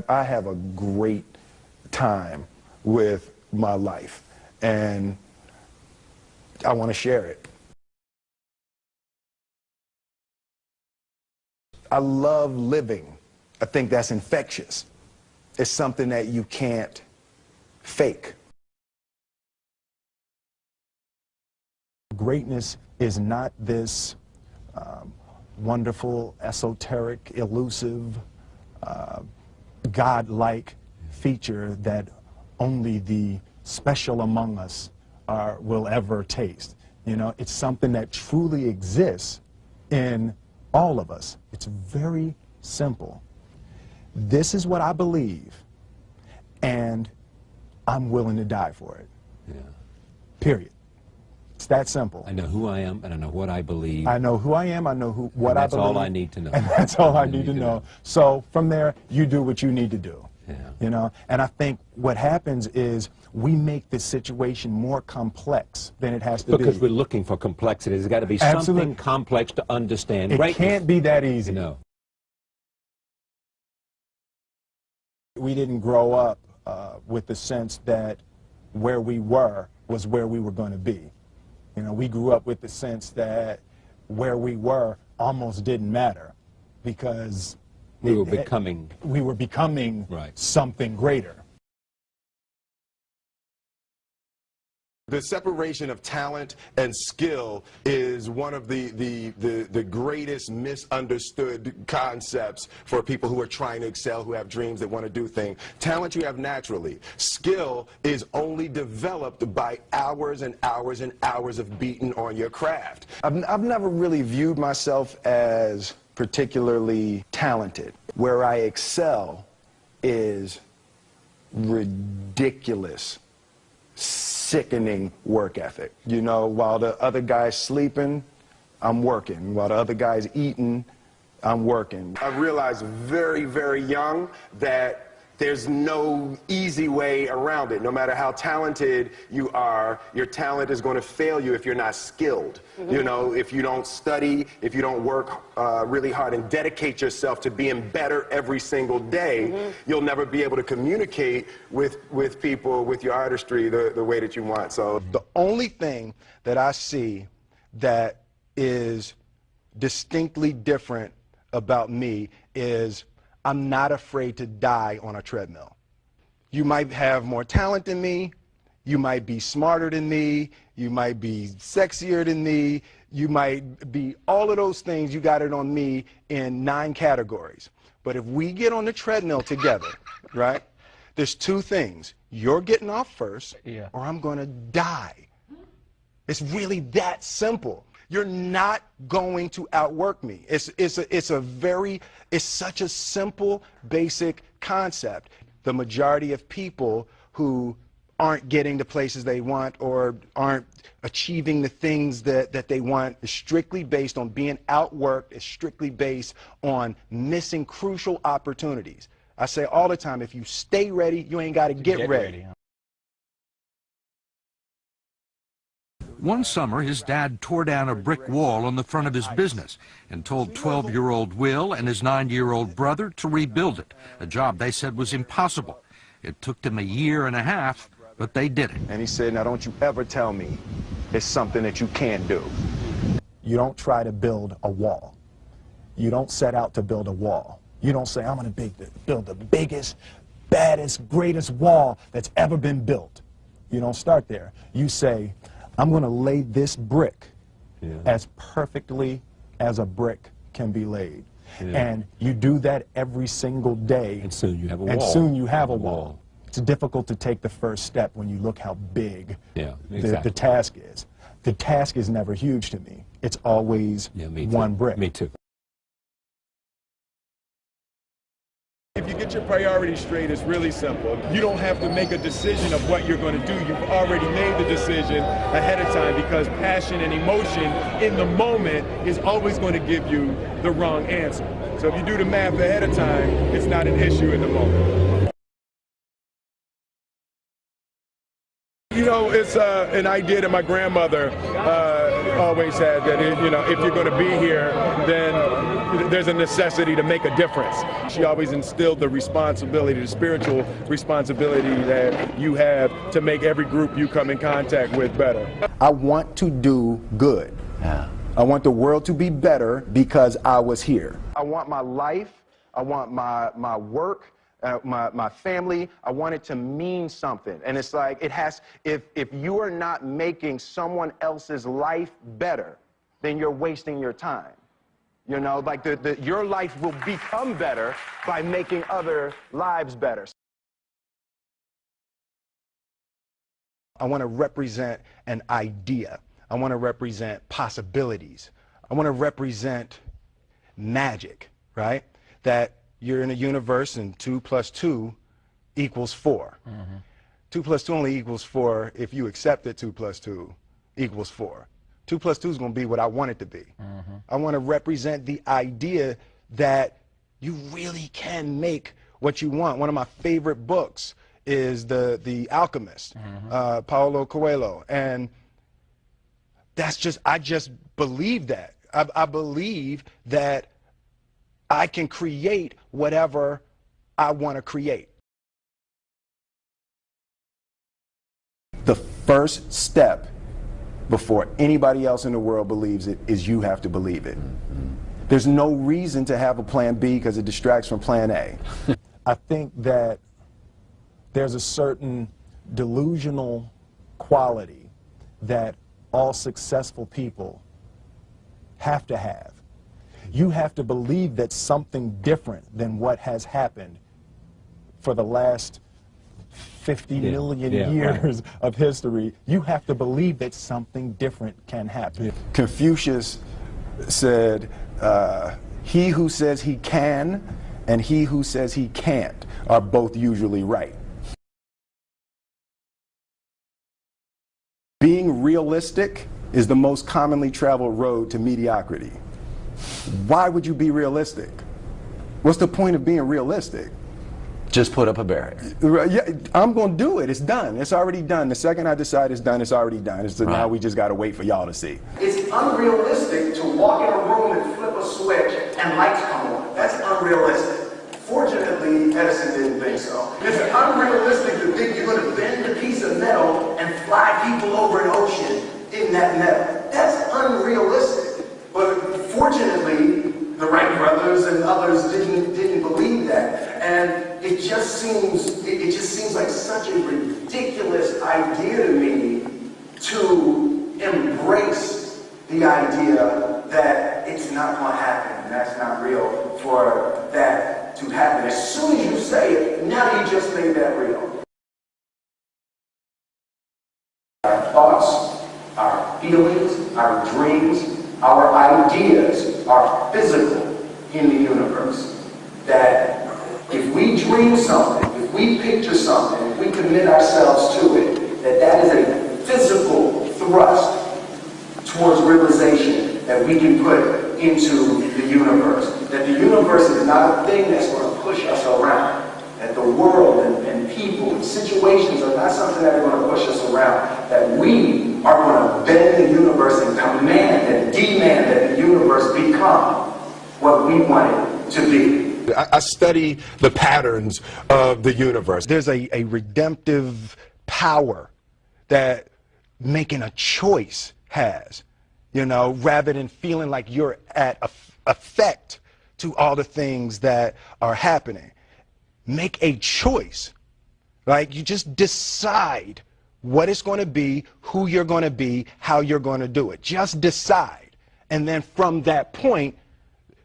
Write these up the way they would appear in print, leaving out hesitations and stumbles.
I have a great time with my life, and I want to share it. I love living. I think that's infectious. It's something that you can't fake. Greatness is not this wonderful, esoteric, elusive, God-like feature that only the special among us will ever taste. You know, it's something that truly exists in all of us. It's very simple. This is what I believe, and I'm willing to die for it. Yeah. Period. It's that simple. I know who I am, and I know what I believe. I know who I am, I know what I believe. That's all I need to know. And that's all I need to know. So from there, you do what you need to do. Yeah. You know, and I think what happens is we make this situation more complex than it has to be. Because we're looking for complexity. There's got to be something complex to understand. It can't be that easy. No. We didn't grow up with the sense that where we were was where we were going to be. You know, we grew up with the sense that where we were almost didn't matter because we were becoming right. Something greater. The separation of talent and skill is one of the greatest misunderstood concepts for people who are trying to excel, who have dreams, that want to do things. Talent you have naturally. Skill is only developed by hours and hours and hours of beating on your craft. I've never really viewed myself as particularly talented. Where I excel is ridiculous, sickening work ethic. You know, while the other guy's sleeping, I'm working. While the other guy's eating, I'm working. I realized very, very young that there's no easy way around it. No matter how talented you are, your talent is going to fail you if you're not skilled. Mm-hmm. You know, if you don't study, if you don't work really hard and dedicate yourself to being better every single day, mm-hmm. you'll never be able to communicate with people, with your artistry, the way that you want. So the only thing that I see that is distinctly different about me is I'm not afraid to die on a treadmill. You might have more talent than me, you might be smarter than me, you might be sexier than me, you might be all of those things. You got it on me in 9 categories. But if we get on the treadmill together, right, there's 2 things. You're getting off first, or I'm going to die. It's really that simple. You're not going to outwork me. It's such a simple, basic concept. The majority of people who aren't getting the places they want or aren't achieving the things that they want is strictly based on being outworked, is strictly based on missing crucial opportunities. I say all the time, if you stay ready, you ain't got to get ready. One summer, his dad tore down a brick wall on the front of his business and told 12-year-old Will and his 9-year-old brother to rebuild it, a job they said was impossible. It took them 1.5 years, but they did it. And he said, now don't you ever tell me it's something that you can't do. You don't try to build a wall. You don't set out to build a wall. You don't say, I'm going to build the biggest, baddest, greatest wall that's ever been built. You don't start there. You say, I'm going to lay this brick as perfectly as a brick can be laid. And you do that every single day. And soon you have a wall. And soon you have a wall. It's difficult to take the first step when you look how big the task is. The task is never huge to me. It's always one brick. Me too. If you get your priorities straight, it's really simple. You don't have to make a decision of what you're going to do. You've already made the decision ahead of time, because passion and emotion in the moment is always going to give you the wrong answer. So if you do the math ahead of time, it's not an issue in the moment. You know, it's an idea that my grandmother always had, that you know, if you're going to be here, then there's a necessity to make a difference. She always instilled the responsibility, the spiritual responsibility that you have to make every group you come in contact with better. I want to do good. Yeah. I want the world to be better because I was here. I want my life, I want my work, my family, I want it to mean something. And it's like, it has, if you are not making someone else's life better, then you're wasting your time. You know, like your life will become better by making other lives better. I want to represent an idea. I want to represent possibilities. I want to represent magic, right? That you're in a universe and 2 + 2 = 4. 2 + 2 only equals 4 if you accept that 2 + 2 = 4. 2 + 2 is going to be what I want it to be. I want to represent the idea that you really can make what you want. One of my favorite books is The Alchemist, Paulo Coelho, and that's just, I just believe that. I believe that I can create whatever I want to create. The first step before anybody else in the world believes it is you have to believe it. There's no reason to have a plan B because it distracts from plan A. I think that there's a certain delusional quality that all successful people have to have. You have to believe that something different than what has happened for the last 50 million years of history. You have to believe that something different can happen. Confucius said, he who says he can and he who says he can't are both usually right. Being realistic is the most commonly traveled road to mediocrity. Why would you be realistic? What's the point of being realistic? Just put up a barrier. Yeah, I'm going to do it. It's done. It's already done. The second I decide it's done, it's already done. So now we just got to wait for y'all to see. It's unrealistic to walk in a room and flip a switch and lights come on. That's unrealistic. Fortunately, Edison didn't think so. It's unrealistic to think you're going to bend a piece of metal and fly people over an ocean in that metal. That's unrealistic. But fortunately, the Wright brothers and others didn't believe that. And it just seems like such a ridiculous idea to me to embrace the idea that it's not going to happen and that's not real for that to happen. As soon as you say it, now you just made that real. Our thoughts, our feelings, our dreams, our ideas are physical in the universe. That if we dream something, if we picture something, if we commit ourselves to it, that is a physical thrust towards realization that we can put into the universe. That the universe is not a thing that's going to push us around. That the world and people and situations are not something that are going to push us around. That we are going to bend the universe and command and demand that the universe become what we want it to be. I study the patterns of the universe. There's a redemptive power that making a choice has, you know, rather than feeling like you're at effect to all the things that are happening. Make a choice. Like, you just decide what it's going to be, who you're going to be, how you're going to do it. Just decide. And then from that point,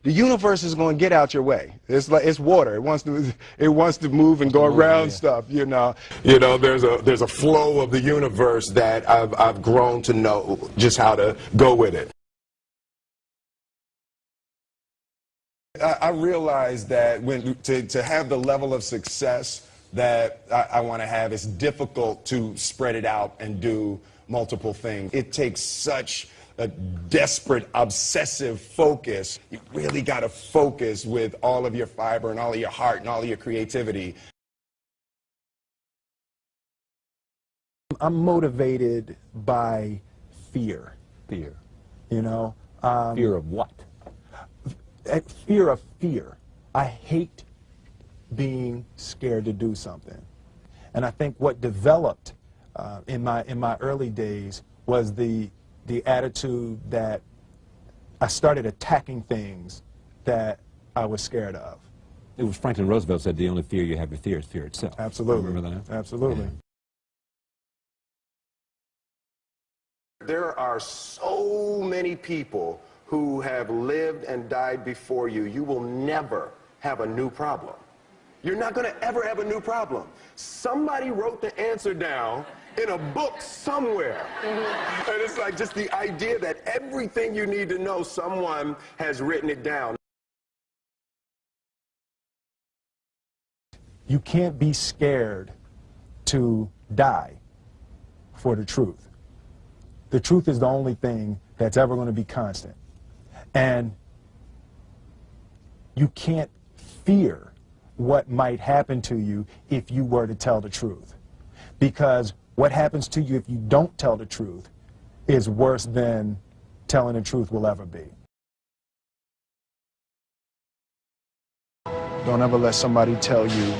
the universe is going to get out your way. It's like, it's water. It wants to move and go around stuff, you know. You know, there's a flow of the universe that I've grown to know just how to go with it. I realize that to have the level of success that I want to have, it's difficult to spread it out and do multiple things. It takes such a desperate, obsessive focus. You really got to focus with all of your fiber and all of your heart and all of your creativity. I'm motivated by fear. Fear. You know? Fear of what? Fear of fear. I hate being scared to do something. And I think what developed in my early days was the attitude that I started attacking things that I was scared of. It was Franklin Roosevelt said the only fear you have is fear itself. Absolutely. Remember that? Absolutely. Yeah. There are so many people who have lived and died before you. You will never have a new problem. You're not going to ever have a new problem. Somebody wrote the answer down in a book somewhere. And it's like just the idea that everything you need to know, someone has written it down. You can't be scared to die for the truth. The truth is the only thing that's ever going to be constant. And you can't fear what might happen to you if you were to tell the truth. Because what happens to you if you don't tell the truth is worse than telling the truth will ever be. Don't ever let somebody tell you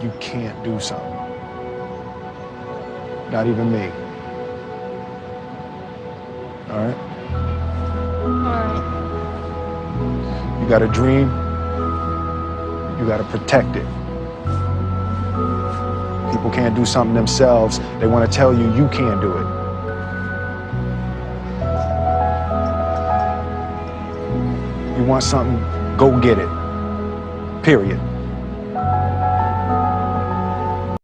you can't do something. Not even me. All right? You got a dream, you got to protect it. People can't do something themselves. They want to tell you you can't do it. You want something, go get it. Period.